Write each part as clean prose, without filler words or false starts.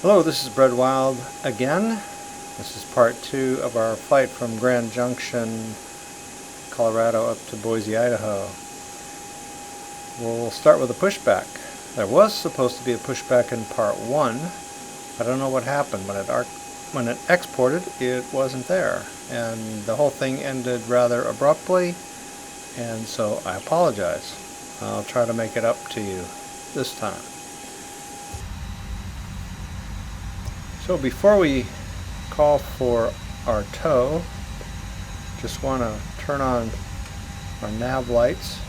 Hello, this is Bread Wild again. This is part 2 of our flight from Grand Junction, Colorado up to Boise, Idaho. We'll start with a pushback. There was supposed to be a pushback in part 1. I don't know what happened. When it exported, it wasn't there. And the whole thing ended rather abruptly, and so I apologize. I'll try to make it up to you this time. So before we call for our tow, just want to turn on our nav lights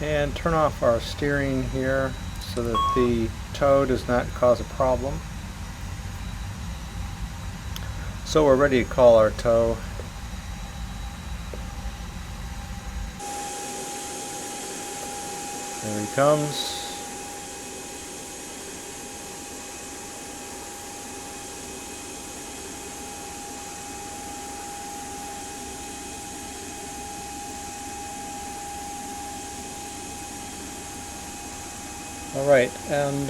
and turn off our steering here so that the tow does not cause a problem. So we're ready to call our tow. There he comes. Alright, and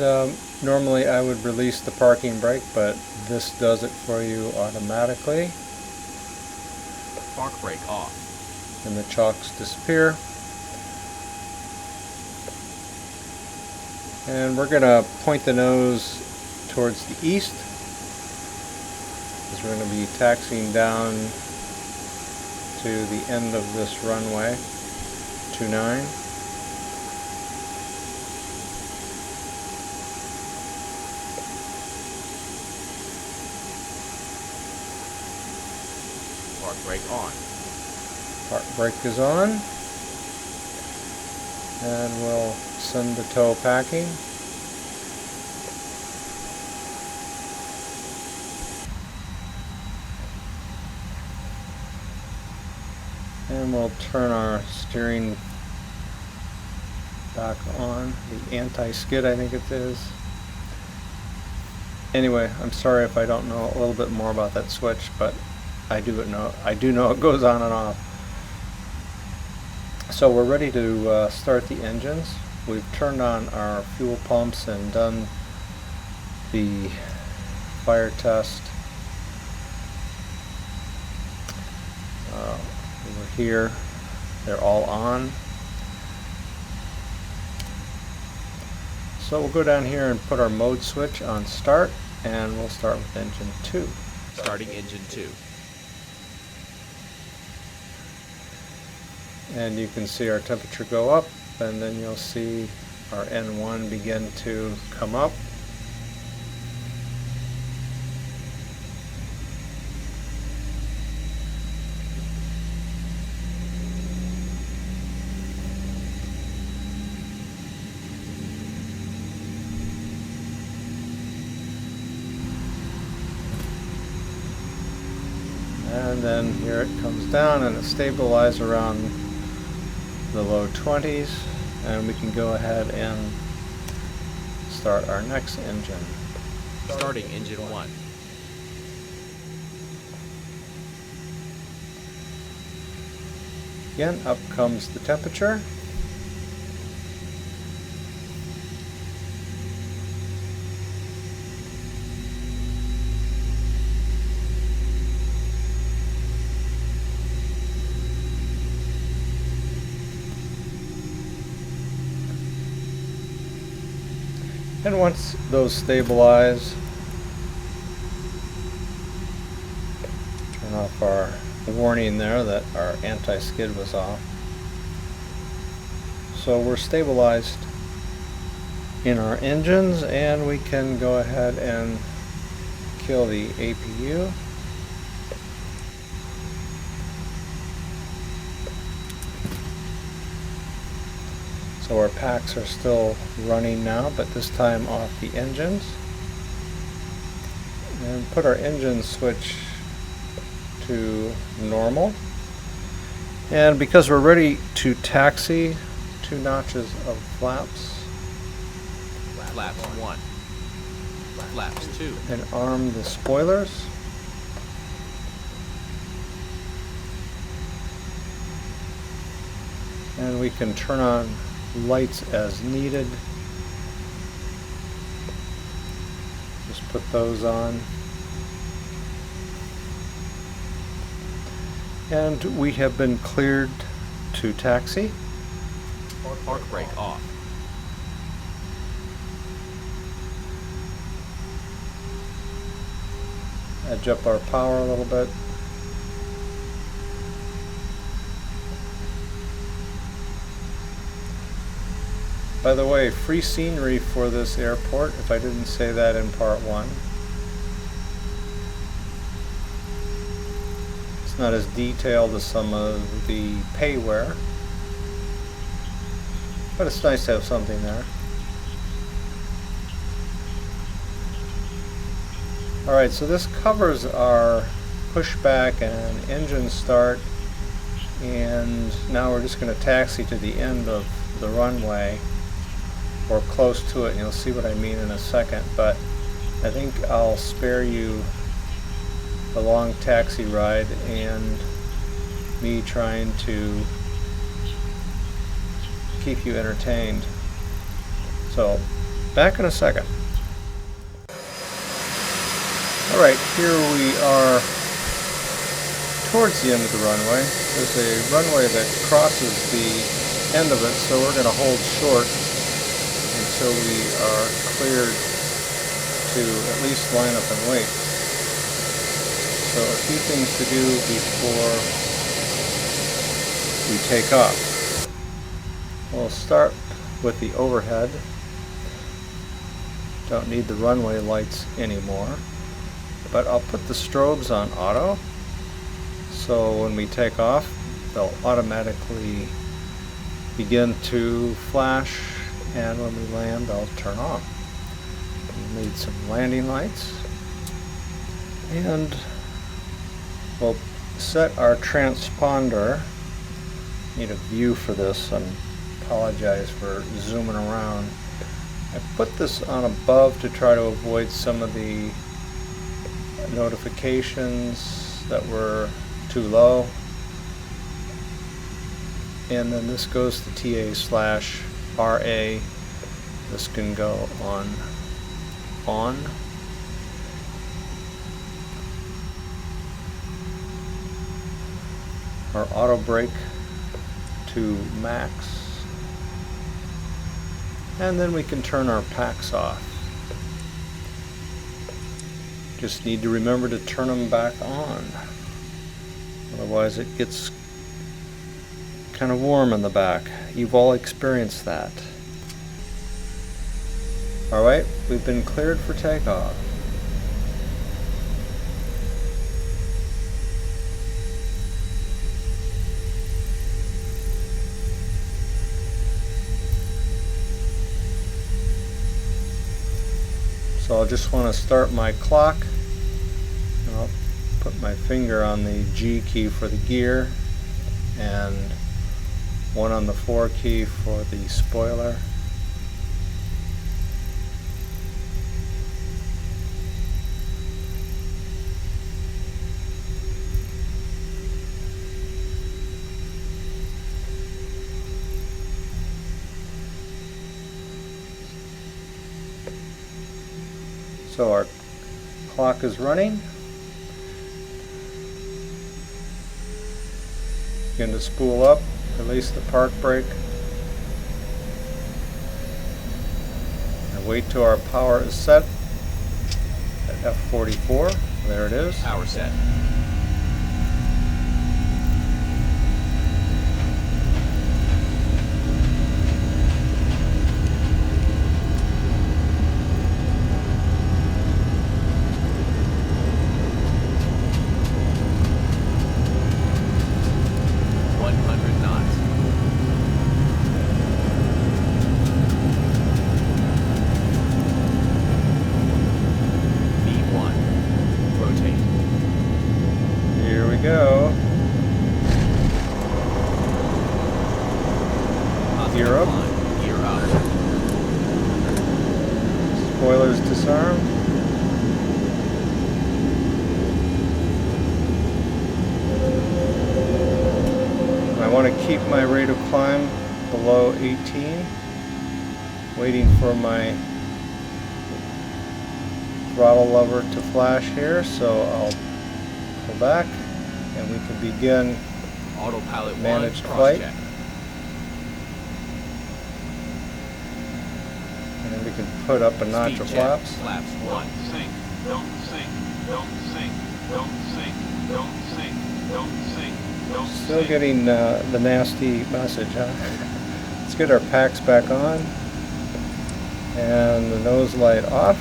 normally I would release the parking brake, but this does it for you automatically. Park brake off. And the chocks disappear. And we're going to point the nose towards the east, because we're going to be taxiing down to the end of this runway, 29. Park brake on. Park brake is on, and we'll send the tow packing. And we'll turn our steering back on, the anti-skid I think it is. Anyway, I'm sorry if I don't know a little bit more about that switch, but I do know it goes on and off. So we're ready to start the engines. We've turned on our fuel pumps and done the fire test. Over here, they're all on. So we'll go down here and put our mode switch on start, and we'll start with engine 2. Starting engine 2. And you can see our temperature go up, and then you'll see our N1 begin to come up. And then here it comes down and it stabilizes around the low 20s, and we can go ahead and start our next engine. Starting engine 1. Again, up comes the temperature. And once those stabilize, turn off our warning there that our anti-skid was off. So we're stabilized in our engines, and we can go ahead and kill the APU. So our packs are still running now, but this time off the engines. And put our engine switch to normal. And because we're ready to taxi, 2 notches of flaps. Flaps 1. Flaps 2. And arm the spoilers. And we can turn on lights as needed. Just put those on. And we have been cleared to taxi. Park brake off. Edge up our power a little bit. By the way, free scenery for this airport, if I didn't say that in part one. It's not as detailed as some of the payware, but it's nice to have something there. Alright, so this covers our pushback and engine start, and now we're just going to taxi to the end of the runway, or close to it, and you'll see what I mean in a second, but I think I'll spare you a long taxi ride and me trying to keep you entertained. So, back in a second. Alright, here we are towards the end of the runway. There's a runway that crosses the end of it, so we're going to hold short until we are cleared to at least line up and wait. So a few things to do before we take off. We'll start with the overhead. Don't need the runway lights anymore, but I'll put the strobes on auto, so when we take off they'll automatically begin to flash, and when we land they'll turn on. We'll need some landing lights, and we'll set our transponder. Need a view for this, and apologize for zooming around. I put this on above to try to avoid some of the notifications that were too low, and then this goes to TA/RA. This can go on. Our auto brake to max, and then we can turn our packs off. Just need to remember to turn them back on, otherwise it gets kind of warm in the back. You've all experienced that. Alright, we've been cleared for takeoff. So I'll just want to start my clock, and I'll put my finger on the G key for the gear and one on the 4 key for the spoiler. So our clock is running. Begin to spool up, release the park brake, and wait till our power is set at F44. There it is. Power set. Go. Gear up. Gear up. Spoilers disarmed. I want to keep my rate of climb below 18. Waiting for my throttle lever to flash here, so I'll pull back and we can begin Autopilot 1, managed cross flight. check. And then we can put up a notch Speed of check. flaps. Flaps 1. Don't sink, don't sink, don't sink, don't sink, don't sink, don't sink, don't Still sink. getting the nasty message, huh? Let's get our packs back on and the nose light off.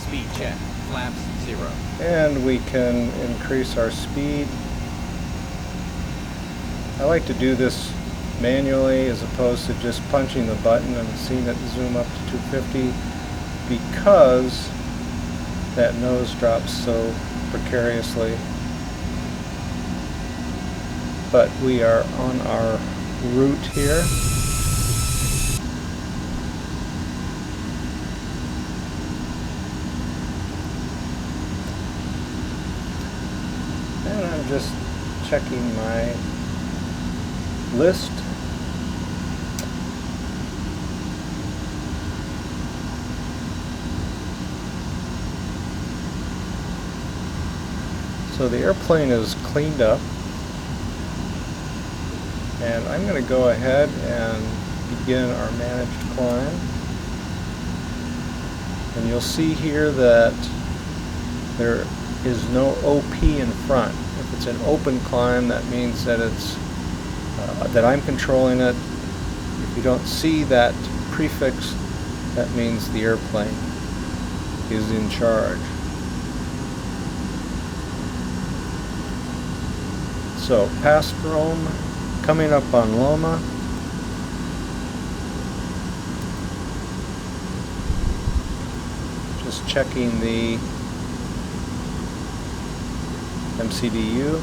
Speed check. Flaps 0. And we can increase our speed. I like to do this manually as opposed to just punching the button and seeing it zoom up to 250 because that nose drops so precariously. But we are on our route here. And I'm just checking my list. So the airplane is cleaned up, and I'm going to go ahead and begin our managed climb. And you'll see here that there is no OP in front. If it's an open climb, that means that it's that I'm controlling it. If you don't see that prefix, that means the airplane is in charge. So past Rome, coming up on Loma. Just checking the MCDU.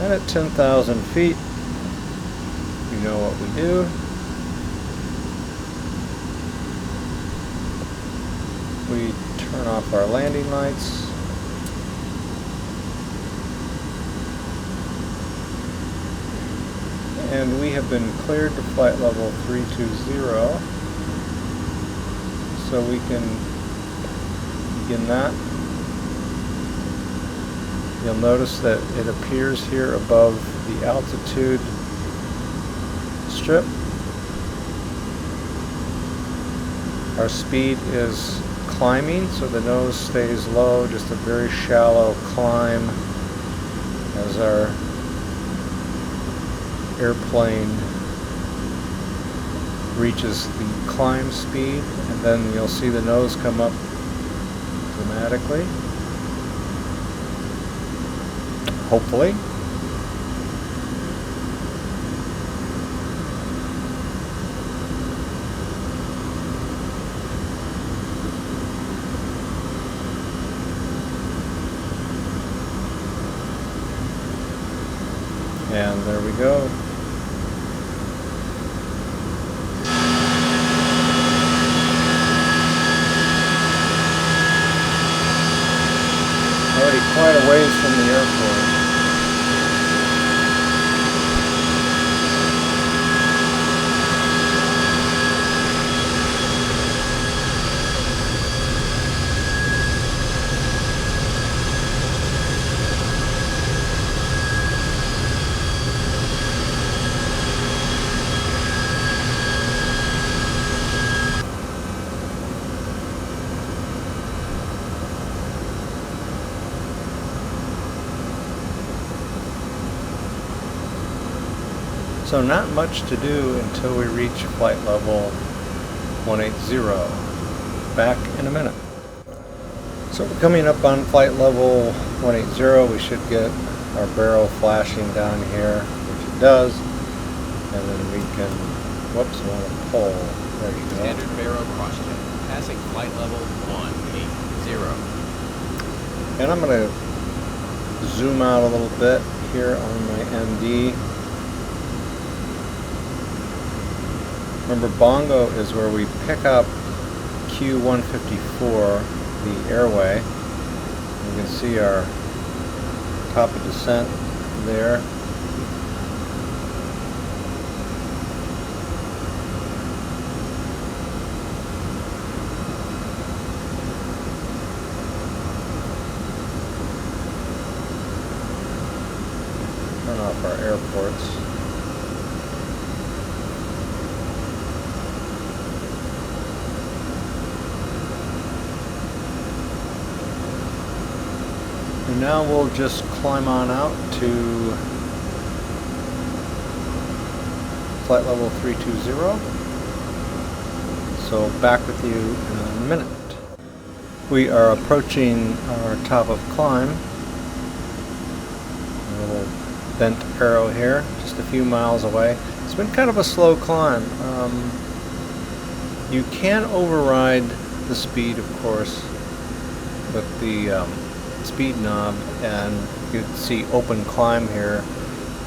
And at 10,000 feet, you know what we do. We turn off our landing lights. And we have been cleared to flight level 320. So we can begin that. You'll notice that it appears here above the altitude strip. Our speed is climbing, so the nose stays low, just a very shallow climb as our airplane reaches the climb speed, and then you'll see the nose come up dramatically. Hopefully. And there we go. Already quite a ways from the airport. So not much to do until we reach flight level 180. Back in a minute. So we're coming up on flight level 180. We should get our barrel flashing down here, which it does. And then we can, whoops, I want to pull. There you go. Standard barrel cross check. Passing flight level 180. And I'm going to zoom out a little bit here on my MD. Remember, bongo is where we pick up Q154, the airway. You can see our top of descent there. Turn off our airports. And now we'll just climb on out to flight level 320. So back with you in a minute. We are approaching our top of climb. A little bent arrow here, just a few miles away. It's been kind of a slow climb. You can override the speed, of course, with the speed knob, and you can see open climb here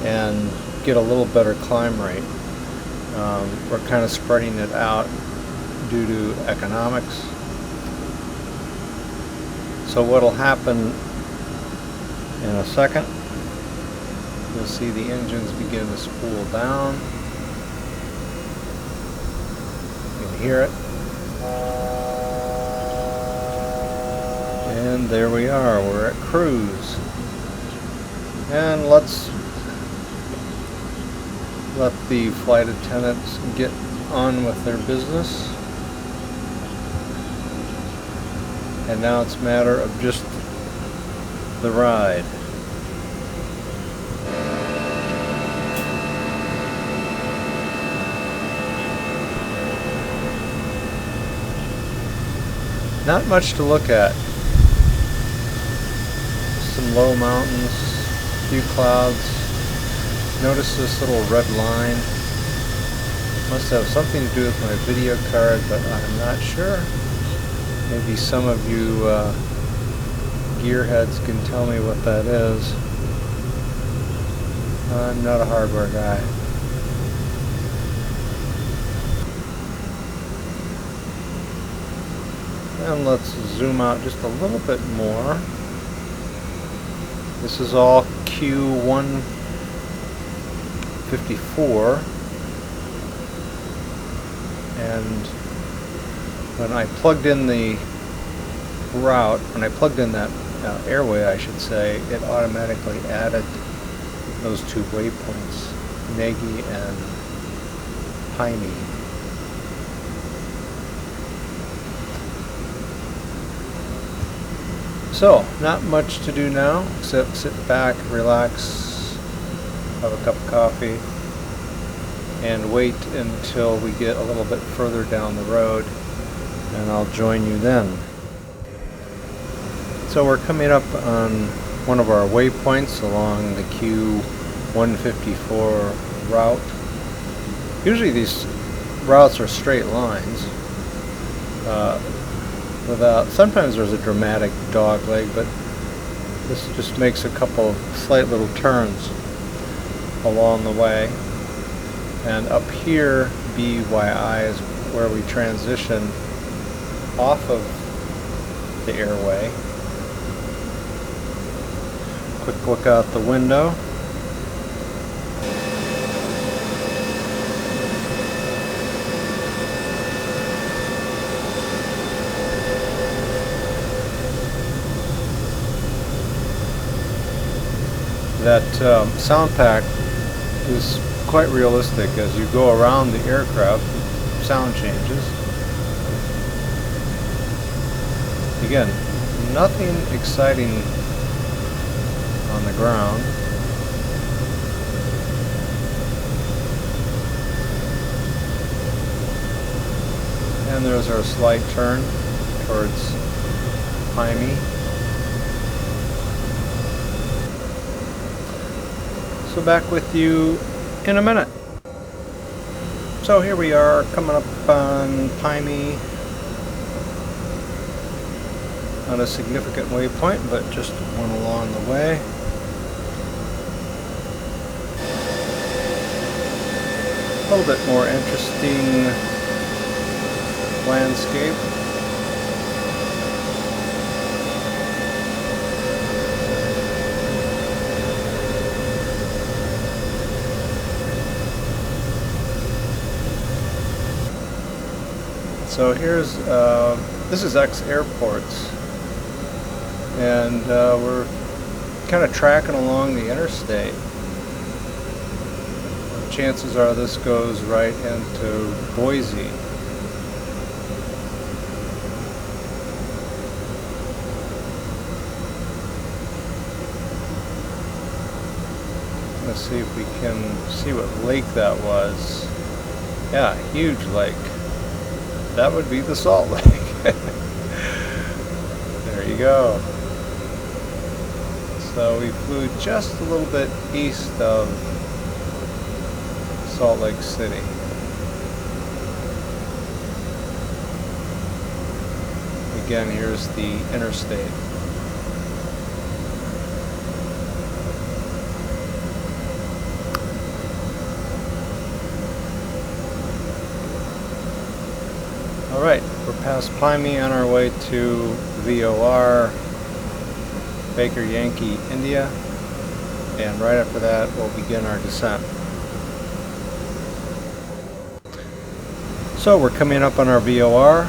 and get a little better climb rate. We're kind of spreading it out due to economics. So what'll happen in a second, you'll see the engines begin to spool down. You can hear it. And there we are, we're at cruise. And let's let the flight attendants get on with their business. And now it's a matter of just the ride. Not much to look at. Some low mountains, a few clouds. Notice this little red line. Must have something to do with my video card, but I'm not sure. Maybe some of you gearheads can tell me what that is. I'm not a hardware guy. And let's zoom out just a little bit more. This is all Q154, and when I plugged in the route, when I plugged in that airway, I should say, it automatically added those two waypoints, Nagy and Piney. So, not much to do now, except sit back, relax, have a cup of coffee, and wait until we get a little bit further down the road, and I'll join you then. So we're coming up on one of our waypoints along the Q154 route. Usually these routes are straight lines. Sometimes there's a dramatic dog leg, but this just makes a couple of slight little turns along the way. And up here, BYI, is where we transition off of the airway. Quick look out the window. That sound pack is quite realistic. As you go around the aircraft, sound changes. Again, nothing exciting on the ground. And there's our slight turn towards Piney. So back with you in a minute. So here we are, coming up on Piney, not a significant waypoint, but just one along the way. A little bit more interesting landscape. So here's, this is X Airports, and we're kind of tracking along the interstate. Chances are this goes right into Boise. Let's see if we can see what lake that was. Yeah, huge lake. That would be the Salt Lake. There you go. So we flew just a little bit east of Salt Lake City. Again, here's the interstate. Alright, we're past Pymy on our way to VOR, Baker Yankee, India, and right after that we'll begin our descent. So we're coming up on our VOR,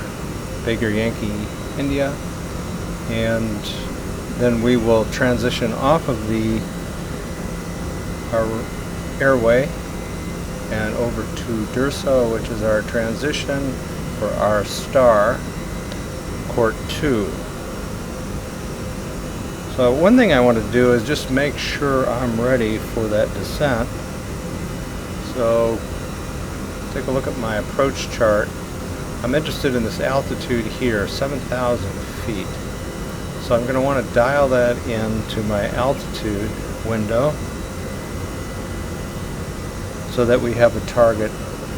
Baker Yankee, India, and then we will transition off of our airway and over to Durso, which is our transition for our star, Court 2. So one thing I want to do is just make sure I'm ready for that descent. So take a look at my approach chart. I'm interested in this altitude here, 7,000 feet. So I'm going to want to dial that into my altitude window so that we have a target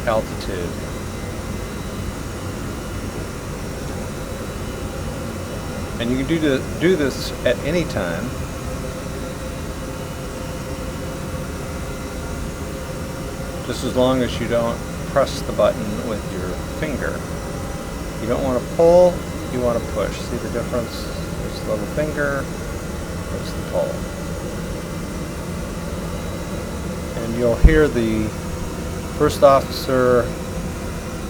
altitude. And you can do this at any time. Just as long as you don't press the button with your finger. You don't want to pull, you want to push. See the difference? There's the little finger, there's the pull. And you'll hear the first officer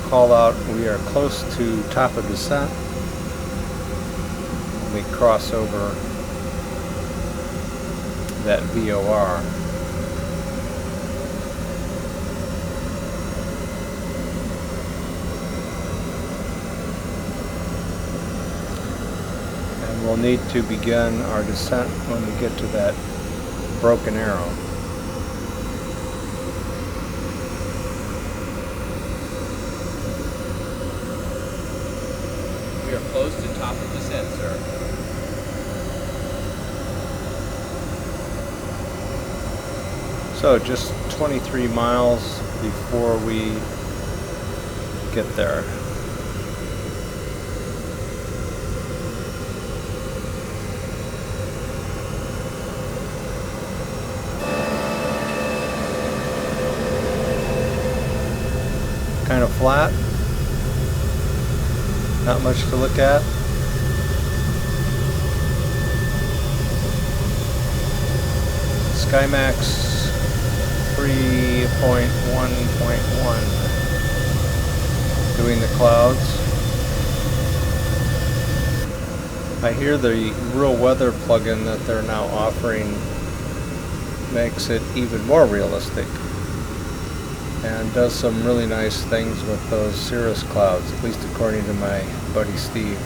call out, we are close to top of descent. We cross over that VOR. And we'll need to begin our descent when we get to that broken arrow. We are close to top of descent, sir. So just 23 miles before we get there. Kind of flat. Not much to look at. Skymax 3.1.1 doing the clouds. I hear the real weather plugin that they're now offering makes it even more realistic and does some really nice things with those cirrus clouds, at least according to my buddy Steve.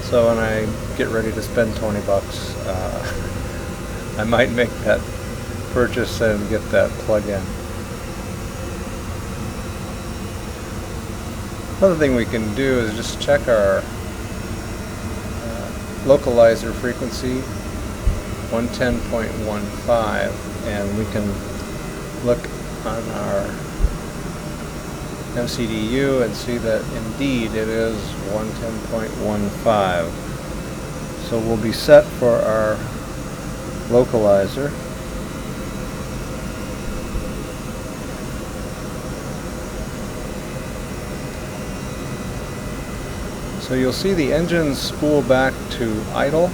So when I get ready to spend 20 bucks, I might make that purchase and get that plug-in. Another thing we can do is just check our localizer frequency, 110.15, and we can look on our MCDU and see that indeed it is 110.15. So we'll be set for our localizer. So you'll see the engine spool back to idle.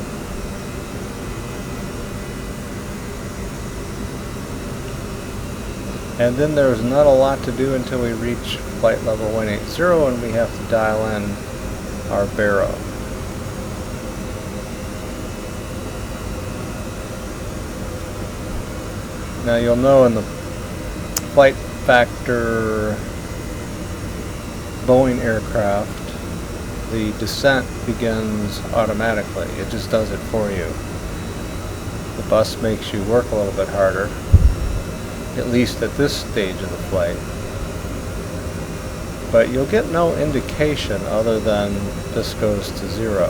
And then there's not a lot to do until we reach flight level 180, and we have to dial in our baro. Now you'll know in the flight factor Boeing aircraft, the descent begins automatically. It just does it for you. The bus makes you work a little bit harder, at least at this stage of the flight. But you'll get no indication other than this goes to 0.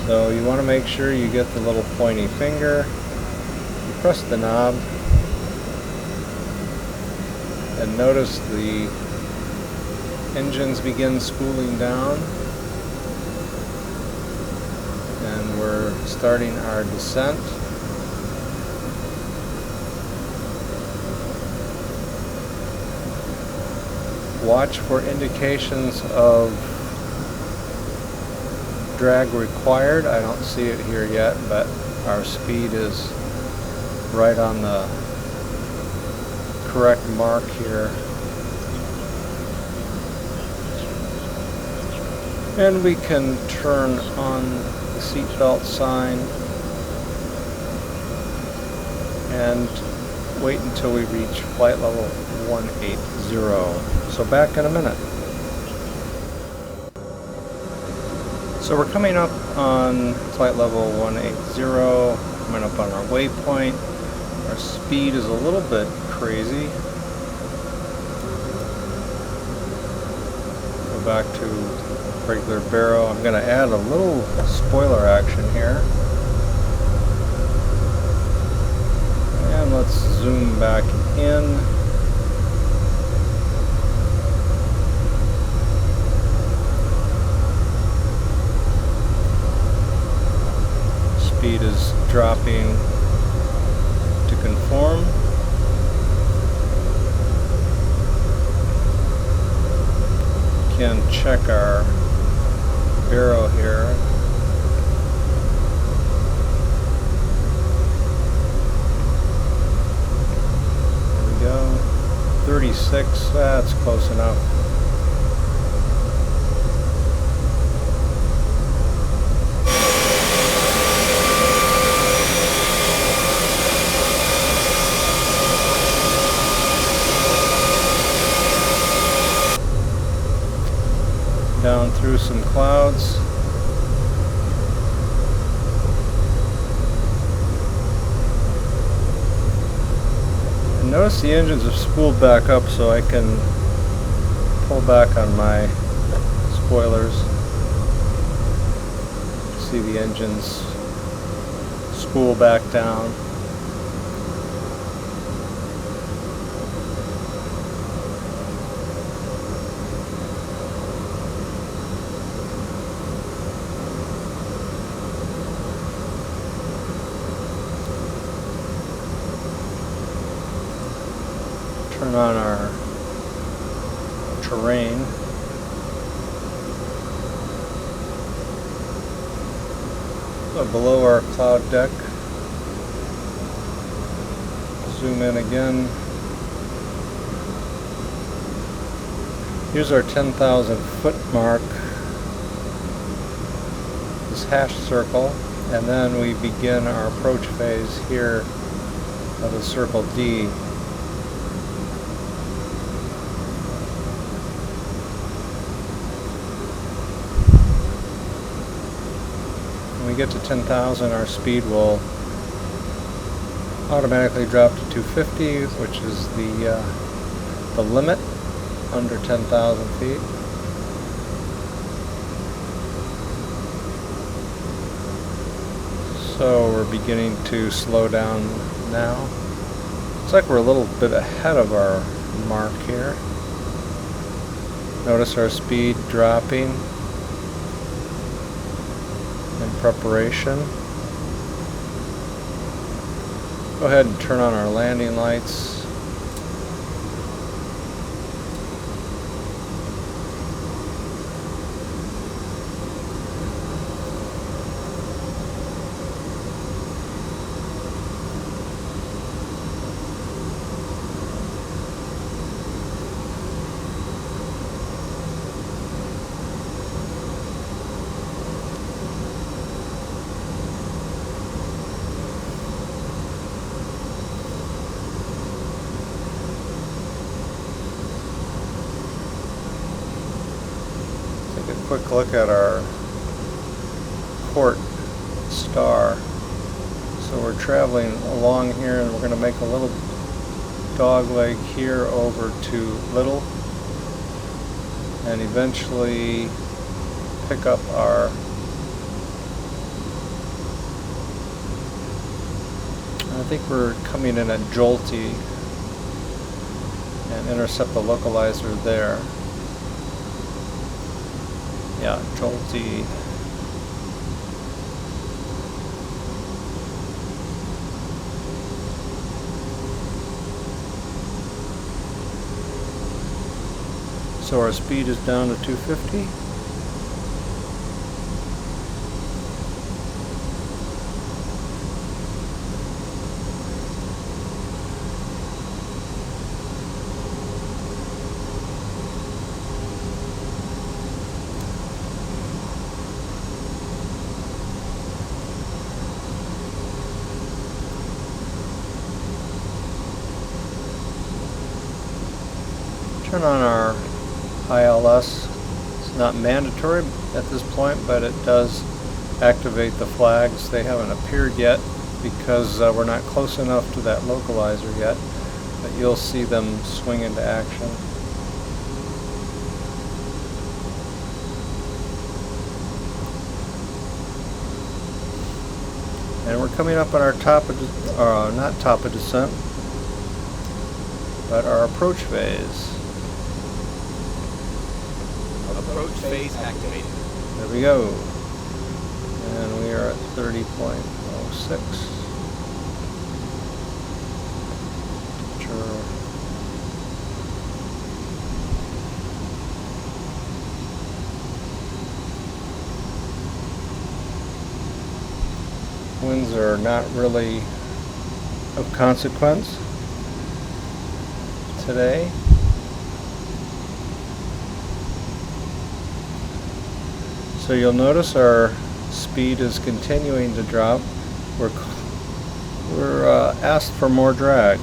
So you want to make sure you get the little pointy finger. You press the knob and notice the engines begin spooling down, and we're starting our descent. Watch for indications of drag required. I don't see it here yet, but our speed is right on the correct mark here. And we can turn on the seatbelt sign and wait until we reach flight level 180. So back in a minute. So we're coming up on flight level 180, coming up on our waypoint. Our speed is a little bit crazy. Go back to regular baro. I'm going to add a little spoiler action here. And let's zoom back in. Speed is dropping to conform. Can check our baro here. There we go. 36, that's close enough. Down through some clouds. And notice the engines have spooled back up, so I can pull back on my spoilers. See the engines spool back down. Turn on our terrain. So below our cloud deck. Zoom in again. Here's our 10,000 foot mark. This hash circle, and then we begin our approach phase here of the circle D. When we get to 10,000, our speed will automatically drop to 250, which is the limit under 10,000 feet. So we're beginning to slow down now. Looks like we're a little bit ahead of our mark here. Notice our speed dropping in preparation. Go ahead and turn on our landing lights. quick look at our port star. So we're traveling along here, and we're going to make a little dog leg here over to Little, and eventually pick up our I think we're coming in at Jolty and intercept the localizer there. Yeah, Jolty. So our speed is down to 250. Turn on our ILS. It's not mandatory at this point, but it does activate the flags. They haven't appeared yet because we're not close enough to that localizer yet, but you'll see them swing into action. And we're coming up on our top of, not top of descent, but our approach phase. Approach phase activated. There we go. And we are at 30.06. Temperature. Winds are not really of consequence today. So you'll notice our speed is continuing to drop. We're asked for more drag.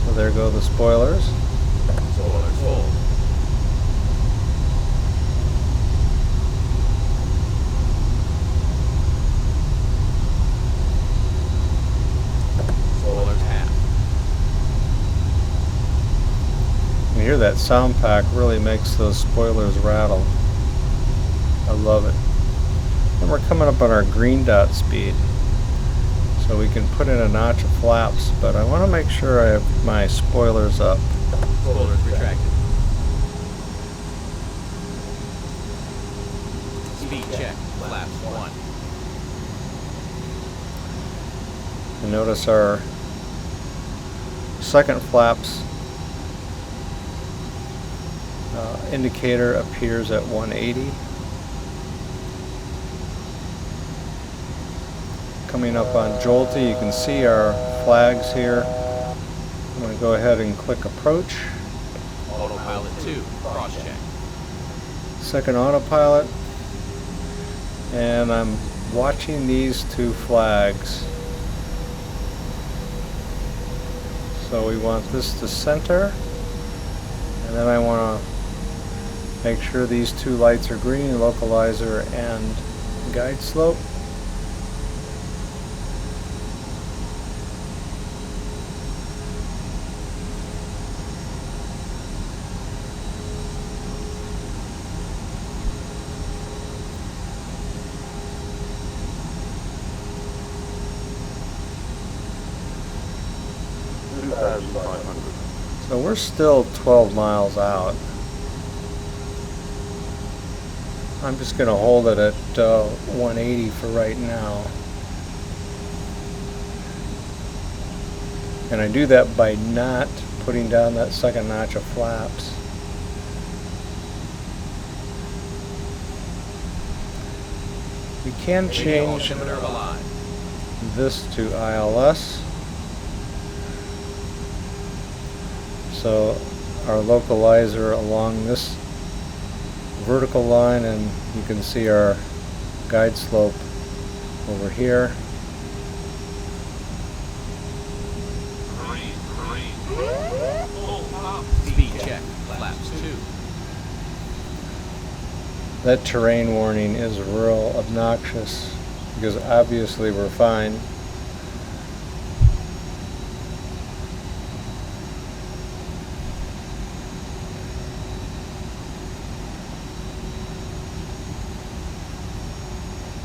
So there go the spoilers. Spoilers full. Spoilers half. You hear that sound pack really makes those spoilers rattle. I love it. And we're coming up on our green dot speed, so we can put in a notch of flaps, but I want to make sure I have my spoilers up. Spoilers retracted. Speed check. Flaps 1. And notice our second flaps indicator appears at 180. Coming up on Jolty, you can see our flags here. I'm going to go ahead and click approach. Autopilot 2. Cross check. Second autopilot. And I'm watching these two flags. So we want this to center. And then I want to make sure these two lights are green, localizer and guide slope. So we're still 12 miles out. I'm just going to hold it at 180 for right now. And I do that by not putting down that second notch of flaps. We can change Altimeter alive. this to ILS. So our localizer along this vertical line, and you can see our guide slope over here. Speed check. Flaps 2. That terrain warning is real obnoxious because obviously we're fine.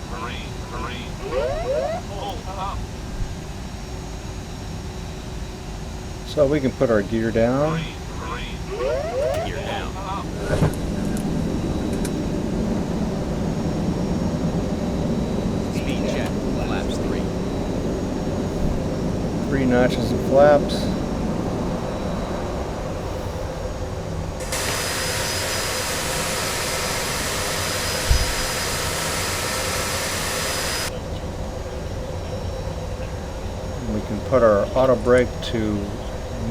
Marine. Pull up. So we can put our gear down. Marine. Gear down. Up. Speed check. Flaps 3. 3 notches of flaps. And we can put our auto brake to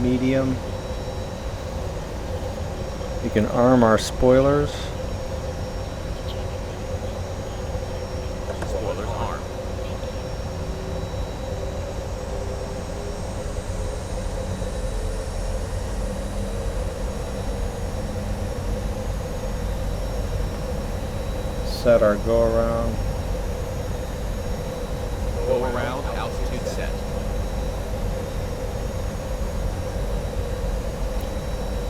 medium. We can arm our spoilers. Spoilers armed. Set our go around. Go around. Altitude set.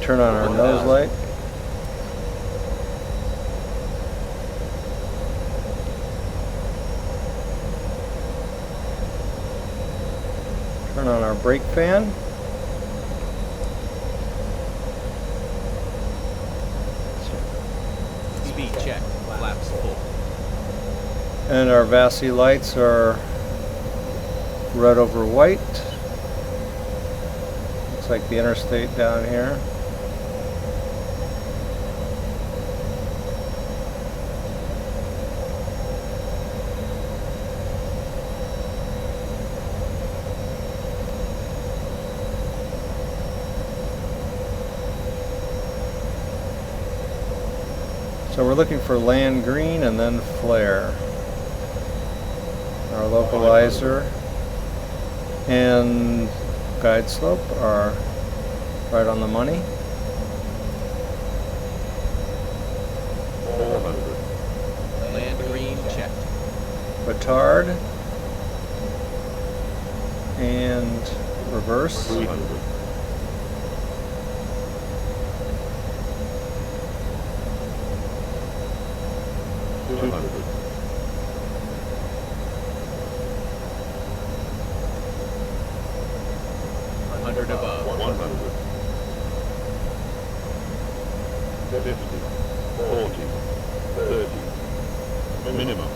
Turn on our nose light. Turn on our brake fan. Speed check. Flaps full. And our VASI lights are red over white. Looks like the interstate down here. So we're looking for land green and then flare. Our localizer and guide slope are right on the money. 400. Land green checked. Retard and reverse. 300. Hundred above. 100. 50. 40. 30. Minimum.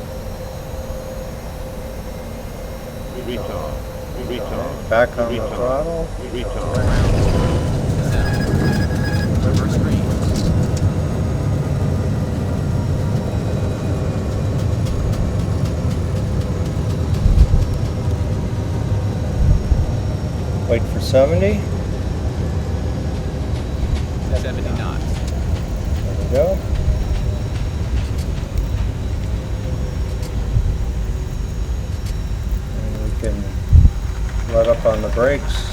Retard. Back on the throttle. Retard. Sound. Reverse green. Wait for 70. 70 knots. There we go. And we can let up on the brakes.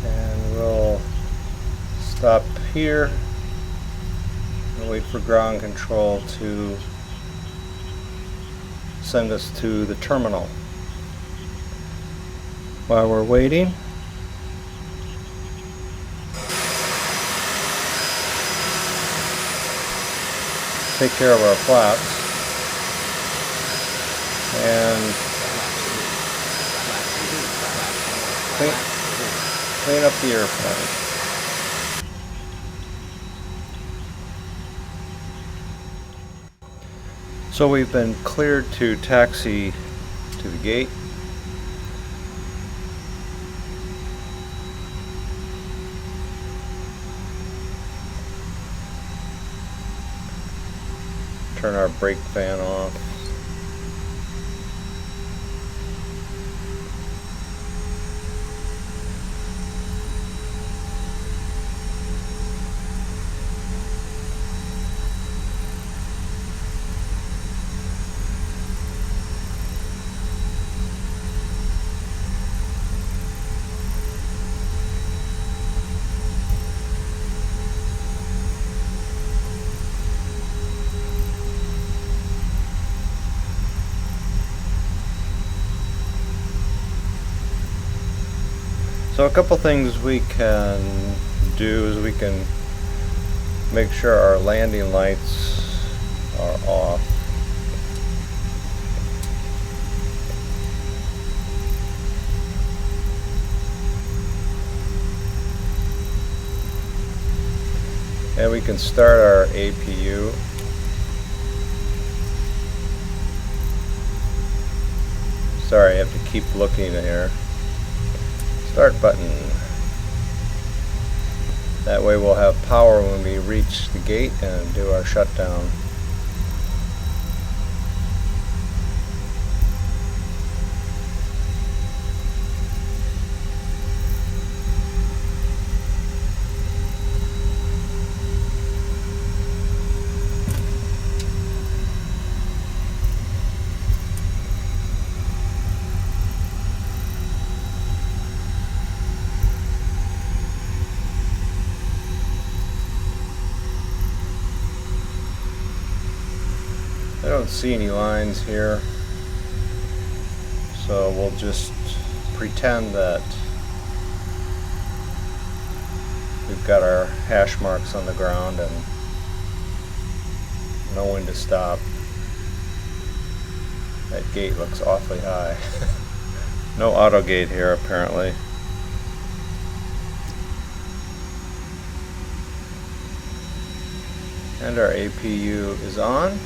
And we'll stop here and wait for ground control to send us to the terminal. While we're waiting, take care of our flaps and clean up the airplane. So we've been cleared to taxi to the gate. Turn our brake fan off. So a couple things we can do is we can make sure our landing lights are off. And we can start our APU. Sorry, I have to keep looking here. Start button. That way we'll have power when we reach the gate and do our shutdown. I don't see any lines here, so we'll just pretend that we've got our hash marks on the ground and know when to stop. That gate looks awfully high. No auto gate here apparently. And our APU is on.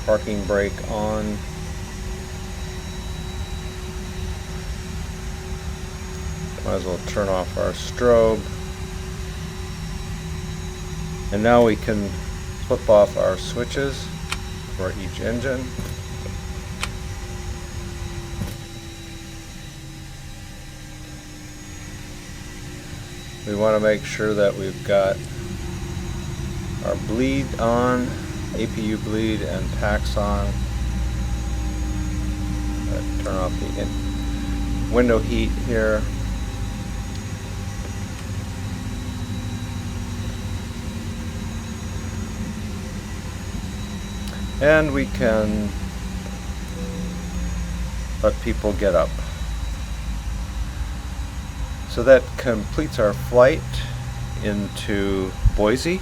Parking brake on. Might as well turn off our strobe. And now we can flip off our switches for each engine. We want to make sure that we've got our bleed on, APU bleed and packs on. Turn off the window heat here. And we can let people get up. So that completes our flight into Boise.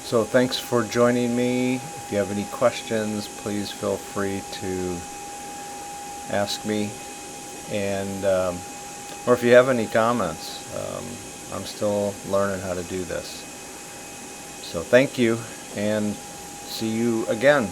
So thanks for joining me. If you have any questions, please feel free to ask me, and or if you have any comments. I'm still learning how to do this. So thank you, and see you again.